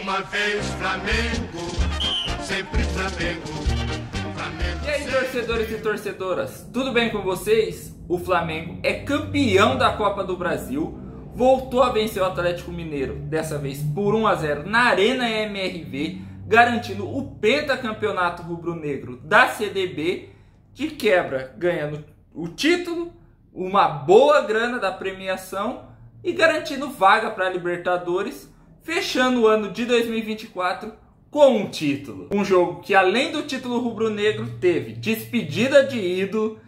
uma vez Flamengo, sempre Flamengo. E aí, torcedores e torcedoras, tudo bem com vocês? O Flamengo é campeão da Copa do Brasil, voltou a vencer o Atlético Mineiro, dessa vez por 1-0 na Arena MRV, garantindo o pentacampeonato rubro-negro da CDB, de quebra ganhando o título, uma boa grana da premiação e garantindo vaga para a Libertadores, fechando o ano de 2024 com um título. Um jogo que, além do título rubro-negro, teve despedida de ídolo,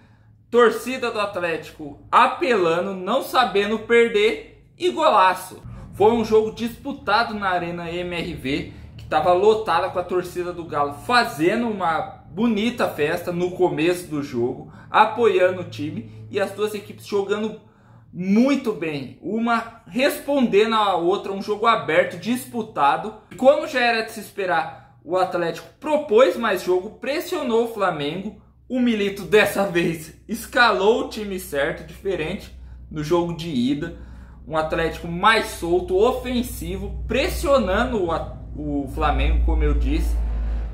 torcida do Atlético apelando, não sabendo perder e golaço. Foi um jogo disputado na Arena MRV, que estava lotada com a torcida do Galo fazendo uma bonita festa no começo do jogo, apoiando o time e as duas equipes jogando muito bem, uma respondendo à outra, um jogo aberto, disputado. Como já era de se esperar, o Atlético propôs mais jogo, pressionou o Flamengo. O Milito dessa vez escalou o time certo, diferente no jogo de ida. Um Atlético mais solto, ofensivo, pressionando o Flamengo, como eu disse.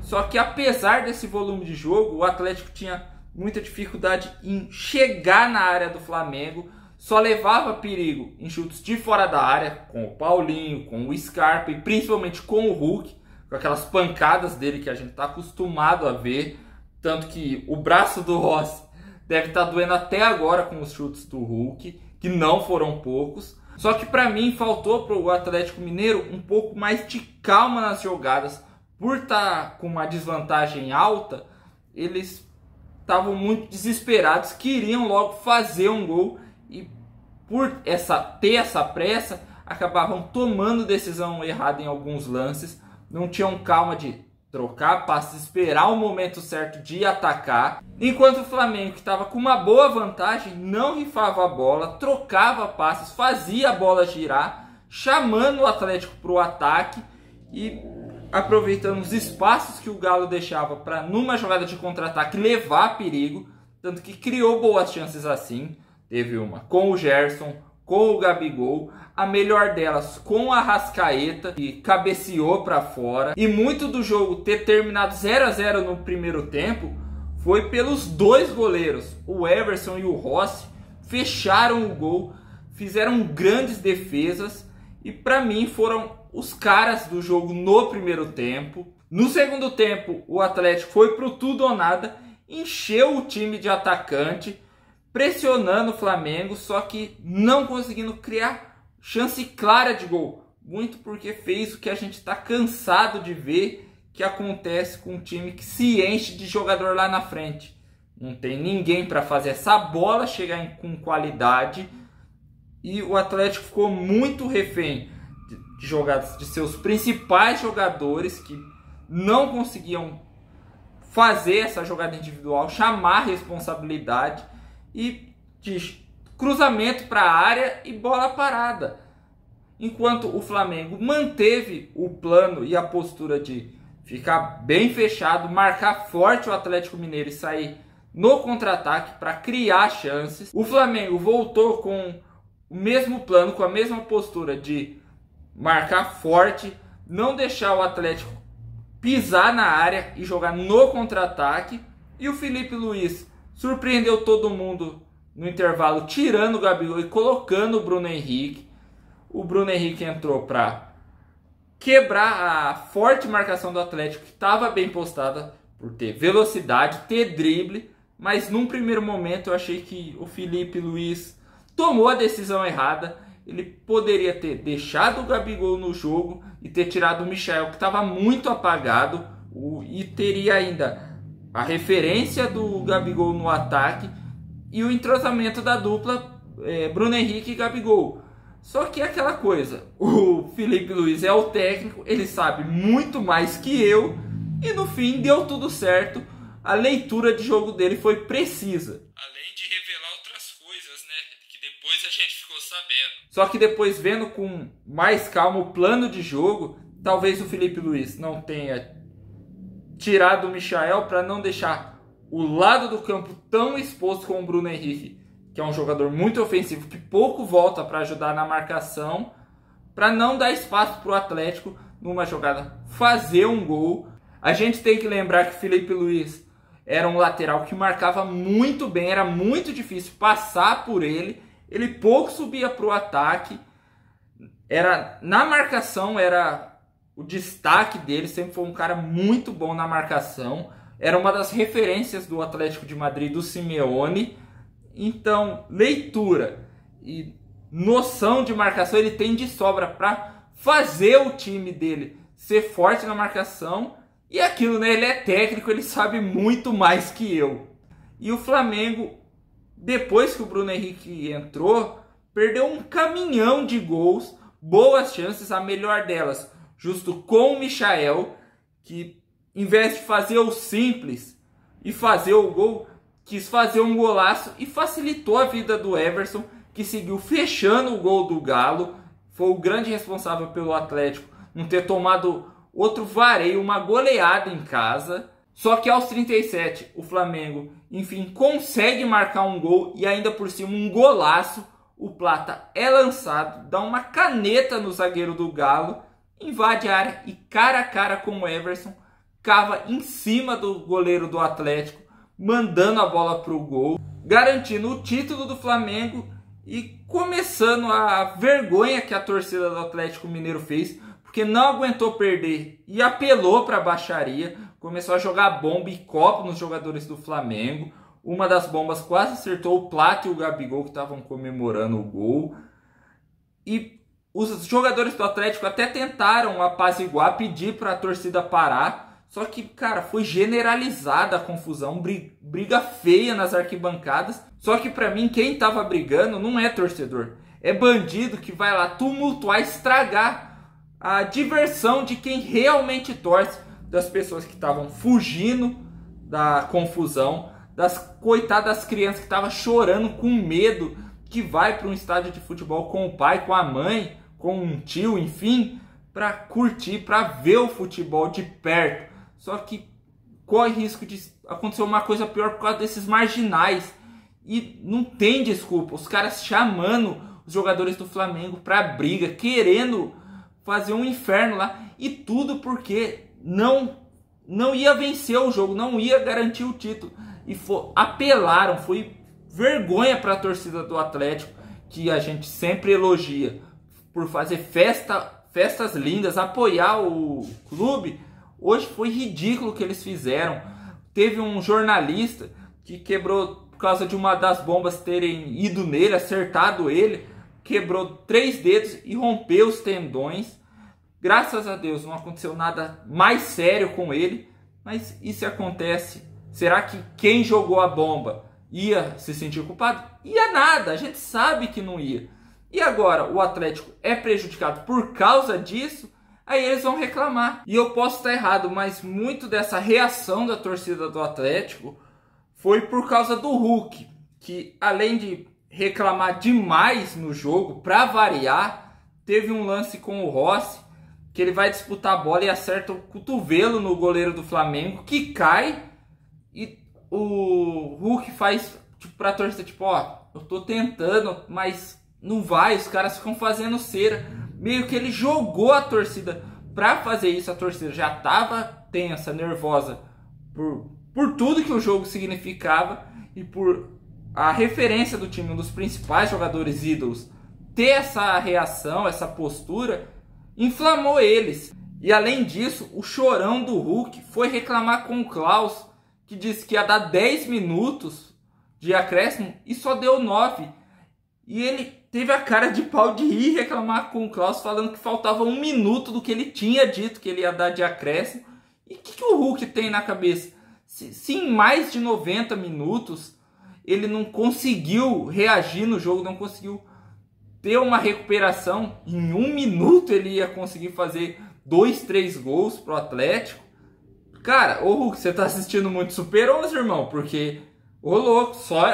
Só que apesar desse volume de jogo, o Atlético tinha muita dificuldade em chegar na área do Flamengo. Só levava perigo em chutes de fora da área, com o Paulinho, com o Scarpa e principalmente com o Hulk, com aquelas pancadas dele que a gente está acostumado a ver. Tanto que o braço do Rossi deve estar doendo até agora com os chutes do Hulk, que não foram poucos. Só que para mim faltou para o Atlético Mineiro um pouco mais de calma nas jogadas. Por estar com uma desvantagem alta, eles estavam muito desesperados, queriam logo fazer um gol. E por ter essa pressa, acabavam tomando decisão errada em alguns lances. Não tinham calma de trocar passes, esperar o momento certo de atacar. Enquanto o Flamengo, que estava com uma boa vantagem, não rifava a bola, trocava passes, fazia a bola girar, chamando o Atlético para o ataque e aproveitando os espaços que o Galo deixava para, numa jogada de contra-ataque, levar perigo. Tanto que criou boas chances assim. Teve uma com o Gerson, com o Gabigol, a melhor delas com a Arrascaeta, que cabeceou para fora. E muito do jogo ter terminado 0-0 no primeiro tempo foi pelos dois goleiros, o Everson e o Rossi, fecharam o gol, fizeram grandes defesas e para mim foram os caras do jogo no primeiro tempo. No segundo tempo, o Atlético foi pro tudo ou nada, encheu o time de atacante, pressionando o Flamengo, só que não conseguindo criar chance clara de gol. Muito porque fez o que a gente está cansado de ver que acontece com um time que se enche de jogador lá na frente. Não tem ninguém para fazer essa bola chegar com qualidade. E o Atlético ficou muito refém de jogadas de seus principais jogadores, que não conseguiam fazer essa jogada individual, chamar responsabilidade. E de cruzamento para a área e bola parada. Enquanto o Flamengo manteve o plano e a postura de ficar bem fechado, marcar forte o Atlético Mineiro e sair no contra-ataque para criar chances, o Flamengo voltou com o mesmo plano, com a mesma postura de marcar forte, não deixar o Atlético pisar na área e jogar no contra-ataque. E o Felipe Luiz surpreendeu todo mundo no intervalo, tirando o Gabigol e colocando o Bruno Henrique. O Bruno Henrique entrou para quebrar a forte marcação do Atlético, que estava bem postada por ter velocidade, ter drible. Mas num primeiro momento eu achei que o Felipe Luiz tomou a decisão errada. Ele poderia ter deixado o Gabigol no jogo e ter tirado o Michael, que estava muito apagado, e teria ainda a referência do Gabigol no ataque e o entrosamento da dupla Bruno Henrique e Gabigol. Só que é aquela coisa, o Felipe Luiz é o técnico, ele sabe muito mais que eu e no fim deu tudo certo. A leitura de jogo dele foi precisa. Além de revelar outras coisas, né, que depois a gente ficou sabendo. Só que depois, vendo com mais calma o plano de jogo, talvez o Felipe Luiz não tenha tirado o Michael para não deixar o lado do campo tão exposto com o Bruno Henrique, que é um jogador muito ofensivo, que pouco volta para ajudar na marcação, para não dar espaço para o Atlético numa jogada, fazer um gol. A gente tem que lembrar que o Filipe Luís era um lateral que marcava muito bem, era muito difícil passar por ele. Ele pouco subia para o ataque. Na marcação era o destaque dele, sempre foi um cara muito bom na marcação. Era uma das referências do Atlético de Madrid, do Simeone. Então, leitura e noção de marcação ele tem de sobra para fazer o time dele ser forte na marcação. E aquilo, né? Ele é técnico, ele sabe muito mais que eu. E o Flamengo, depois que o Bruno Henrique entrou, perdeu um caminhão de gols, boas chances, a melhor delas, justo com o Michael, que em vez de fazer o simples e fazer o gol, quis fazer um golaço e facilitou a vida do Everson, que seguiu fechando o gol do Galo. Foi o grande responsável pelo Atlético não ter tomado outro vareio, uma goleada em casa. Só que aos 37, o Flamengo, enfim, consegue marcar um gol e ainda por cima um golaço. O Plata é lançado, dá uma caneta no zagueiro do Galo, invade a área e cara a cara com o Everson, cava em cima do goleiro do Atlético, mandando a bola para o gol, garantindo o título do Flamengo e começando a vergonha que a torcida do Atlético Mineiro fez, porque não aguentou perder e apelou para a baixaria, começou a jogar bomba e copo nos jogadores do Flamengo. Uma das bombas quase acertou o Plata e o Gabigol, que estavam comemorando o gol. E os jogadores do Atlético até tentaram apaziguar, pedir para a torcida parar. Só que, cara, foi generalizada a confusão, briga feia nas arquibancadas. Só que para mim, quem estava brigando não é torcedor. É bandido que vai lá tumultuar, estragar a diversão de quem realmente torce, das pessoas que estavam fugindo da confusão, das coitadas crianças que estavam chorando com medo, que vai para um estádio de futebol com o pai, com a mãe, com um tio, enfim, para curtir, para ver o futebol de perto. Só que corre risco de acontecer uma coisa pior por causa desses marginais. E não tem desculpa, os caras chamando os jogadores do Flamengo para briga, querendo fazer um inferno lá, e tudo porque não ia vencer o jogo, não ia garantir o título. E apelaram, foi vergonha para a torcida do Atlético, que a gente sempre elogia por fazer festas lindas, apoiar o clube. Hoje foi ridículo o que eles fizeram. Teve um jornalista que quebrou, por causa de uma das bombas terem ido nele, acertado ele, quebrou 3 dedos e rompeu os tendões. Graças a Deus não aconteceu nada mais sério com ele, mas isso acontece. Será que quem jogou a bomba ia se sentir culpado? Ia nada, a gente sabe que não ia. E agora o Atlético é prejudicado por causa disso, aí eles vão reclamar. E eu posso estar errado, mas muito dessa reação da torcida do Atlético foi por causa do Hulk, que além de reclamar demais no jogo, para variar, teve um lance com o Rossi, que ele vai disputar a bola e acerta o cotovelo no goleiro do Flamengo, que cai, e o Hulk faz pra torcida, tipo, ó, eu tô tentando, mas não vai, os caras ficam fazendo cera. Meio que ele jogou a torcida pra fazer isso, a torcida já tava tensa, nervosa, por tudo que o jogo significava, e por a referência do time, um dos principais jogadores ídolos, ter essa reação, essa postura, inflamou eles. E além disso, o chorão do Hulk foi reclamar com o Klaus, que disse que ia dar 10 minutos de acréscimo e só deu 9. E ele teve a cara de pau de rir e reclamar com o Klaus, falando que faltava 1 minuto do que ele tinha dito que ele ia dar de acréscimo. E o que o Hulk tem na cabeça? Se em mais de 90 minutos ele não conseguiu reagir no jogo, não conseguiu ter uma recuperação, em 1 minuto ele ia conseguir fazer 2, 3 gols pro Atlético. Cara, ô Hulk, você tá assistindo muito Super 11, irmão? Porque, ô louco, só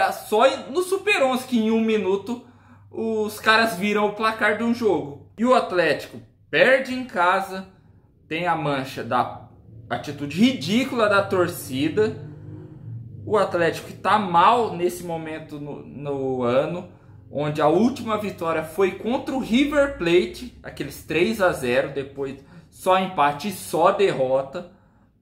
no Super 11 que em 1 minuto os caras viram o placar de um jogo. E o Atlético perde em casa, tem a mancha da atitude ridícula da torcida. O Atlético que tá mal nesse momento no ano, onde a última vitória foi contra o River Plate, aqueles 3-0, depois só empate e só derrota.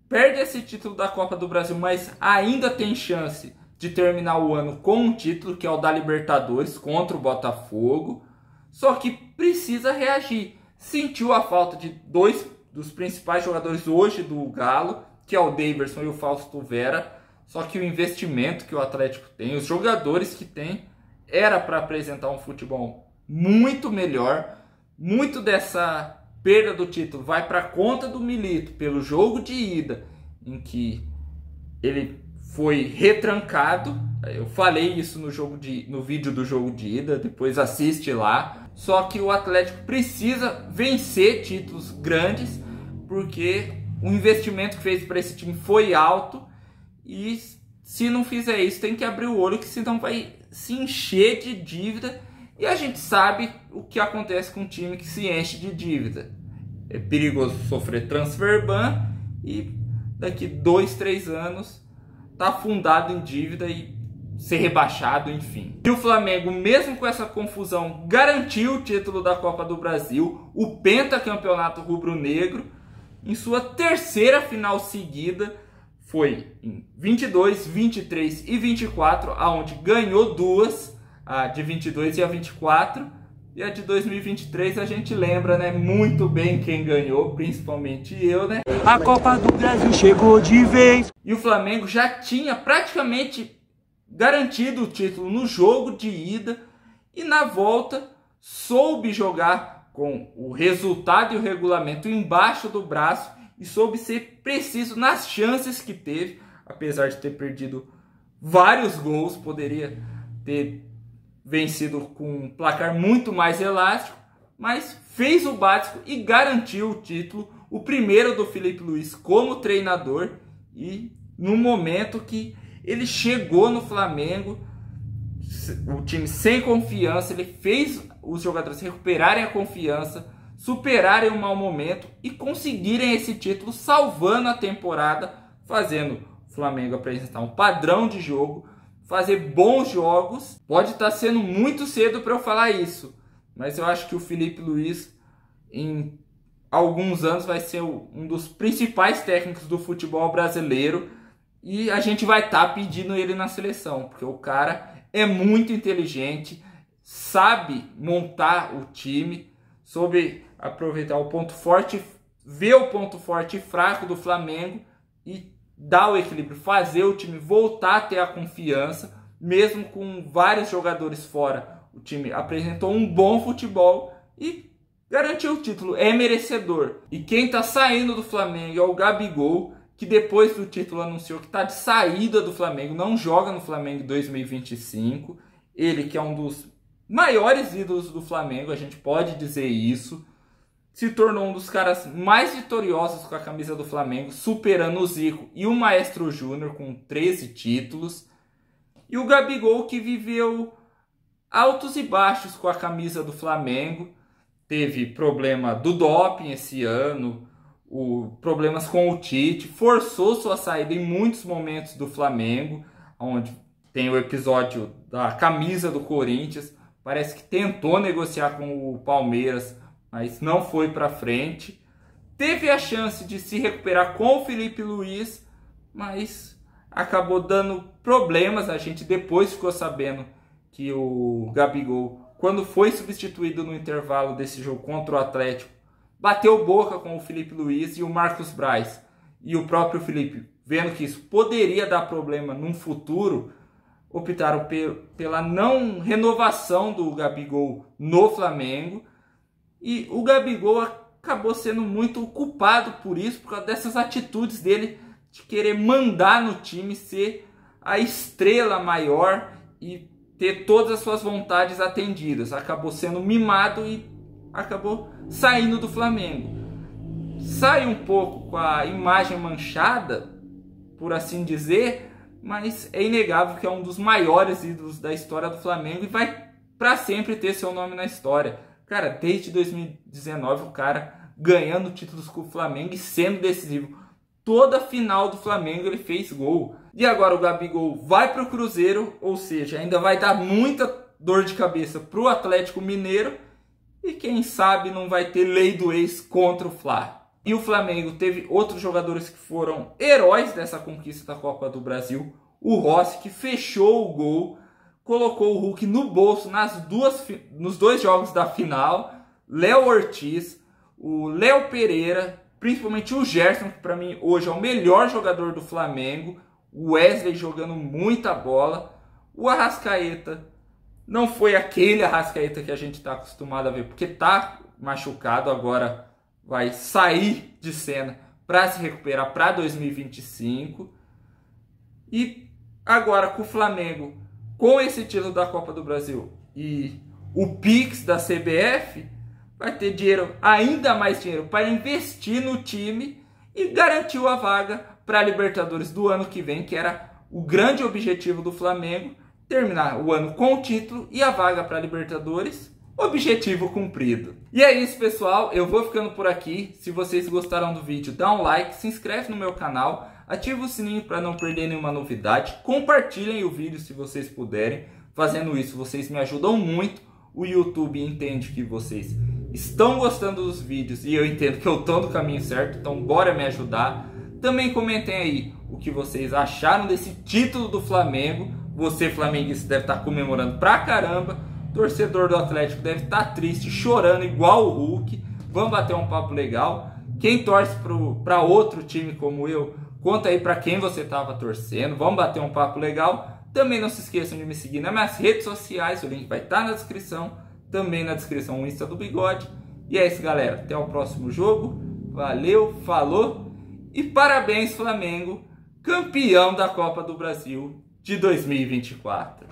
Perde esse título da Copa do Brasil, mas ainda tem chance de terminar o ano com um título, que é o da Libertadores, contra o Botafogo. Só que precisa reagir. Sentiu a falta de dois dos principais jogadores hoje do Galo, que é o Daverson e o Fausto Vera. Só que o investimento que o Atlético tem, os jogadores que tem, era para apresentar um futebol muito melhor. Muito dessa perda do título vai para a conta do Milito pelo jogo de ida, em que ele foi retrancado. Eu falei isso no vídeo do jogo de ida, depois assiste lá. Só que o Atlético precisa vencer títulos grandes, porque o investimento que fez para esse time foi alto, e se não fizer isso tem que abrir o olho, que senão vai se encher de dívida. E a gente sabe o que acontece com um time que se enche de dívida. É perigoso sofrer transfer ban e daqui 2, 3 anos tá afundado em dívida e ser rebaixado, enfim. E o Flamengo, mesmo com essa confusão, garantiu o título da Copa do Brasil, o pentacampeonato rubro-negro, em sua terceira final seguida. Foi em 22, 23 e 24, aonde ganhou duas, a de 22 e a 24, e a de 2023 a gente lembra, né, muito bem quem ganhou, principalmente eu, né? A Copa do Brasil chegou de vez. E o Flamengo já tinha praticamente garantido o título no jogo de ida, e na volta soube jogar com o resultado e o regulamento embaixo do braço e soube ser preciso nas chances que teve, apesar de ter perdido vários gols. Poderia ter vencido com um placar muito mais elástico, mas fez o básico e garantiu o título, o primeiro do Felipe Luiz como treinador, e no momento que ele chegou no Flamengo, o time sem confiança, ele fez os jogadores recuperarem a confiança, superarem o mau momento e conseguirem esse título, salvando a temporada, fazendo o Flamengo apresentar um padrão de jogo, fazer bons jogos. Pode estar sendo muito cedo para eu falar isso, mas eu acho que o Felipe Luiz, em alguns anos, vai ser um dos principais técnicos do futebol brasileiro, e a gente vai estar pedindo ele na seleção, porque o cara é muito inteligente, sabe montar o time, soube aproveitar o ponto forte, ver o ponto forte e fraco do Flamengo e dar o equilíbrio, fazer o time voltar a ter a confiança, mesmo com vários jogadores fora. O time apresentou um bom futebol e garantiu o título, é merecedor. E quem está saindo do Flamengo é o Gabigol, que depois do título anunciou que está de saída do Flamengo, não joga no Flamengo em 2025. Ele, que é um dos maiores ídolos do Flamengo, a gente pode dizer isso, se tornou um dos caras mais vitoriosos com a camisa do Flamengo, superando o Zico e o Maestro Júnior com 13 títulos. E o Gabigol, que viveu altos e baixos com a camisa do Flamengo, teve problema do doping esse ano, problemas com o Tite, forçou sua saída em muitos momentos do Flamengo, onde tem o episódio da camisa do Corinthians, parece que tentou negociar com o Palmeiras, mas não foi para frente. Teve a chance de se recuperar com o Felipe Luiz, mas acabou dando problemas. A gente depois ficou sabendo que o Gabigol, quando foi substituído no intervalo desse jogo contra o Atlético, bateu boca com o Felipe Luiz e o Marcos Braz. E o próprio Felipe, vendo que isso poderia dar problema num futuro, optaram pela não renovação do Gabigol no Flamengo. E o Gabigol acabou sendo muito culpado por isso, por causa dessas atitudes dele de querer mandar no time, ser a estrela maior e ter todas as suas vontades atendidas. Acabou sendo mimado e acabou saindo do Flamengo. Sai um pouco com a imagem manchada, por assim dizer, mas é inegável que é um dos maiores ídolos da história do Flamengo e vai para sempre ter seu nome na história. Cara, desde 2019 o cara ganhando títulos com o Flamengo e sendo decisivo. Toda final do Flamengo ele fez gol. E agora o Gabigol vai para o Cruzeiro, ou seja, ainda vai dar muita dor de cabeça para o Atlético Mineiro. E quem sabe não vai ter lei do ex contra o Fla. E o Flamengo teve outros jogadores que foram heróis dessa conquista da Copa do Brasil. O Rossi, que fechou o gol, colocou o Hulk no bolso nos dois jogos da final. Léo Ortiz, o Léo Pereira, principalmente o Gerson, que para mim hoje é o melhor jogador do Flamengo. O Wesley jogando muita bola. O Arrascaeta não foi aquele Arrascaeta que a gente está acostumado a ver, porque está machucado, agora vai sair de cena para se recuperar para 2025. E agora com o Flamengo, com esse título da Copa do Brasil e o Pix da CBF, vai ter dinheiro, ainda mais dinheiro, para investir no time e garantiu a vaga para a Libertadores do ano que vem, que era o grande objetivo do Flamengo, terminar o ano com o título e a vaga para a Libertadores. Objetivo cumprido. E é isso, pessoal, eu vou ficando por aqui. Se vocês gostaram do vídeo, dá um like, se inscreve no meu canal, ativa o sininho para não perder nenhuma novidade, compartilhem o vídeo se vocês puderem. Fazendo isso, vocês me ajudam muito. O YouTube entende que vocês estão gostando dos vídeos e eu entendo que eu estou no caminho certo, então bora me ajudar. Também comentem aí o que vocês acharam desse título do Flamengo. Você, flamenguista, deve estar comemorando pra caramba. Torcedor do Atlético deve estar triste, chorando igual o Hulk. Vamos bater um papo legal. Quem torce para outro time como eu, conta aí para quem você estava torcendo. Vamos bater um papo legal. Também não se esqueçam de me seguir nas minhas redes sociais. O link vai estar na descrição. Também na descrição o Insta do Bigode. E é isso, galera. Até o próximo jogo. Valeu, falou. E parabéns, Flamengo, campeão da Copa do Brasil de 2024.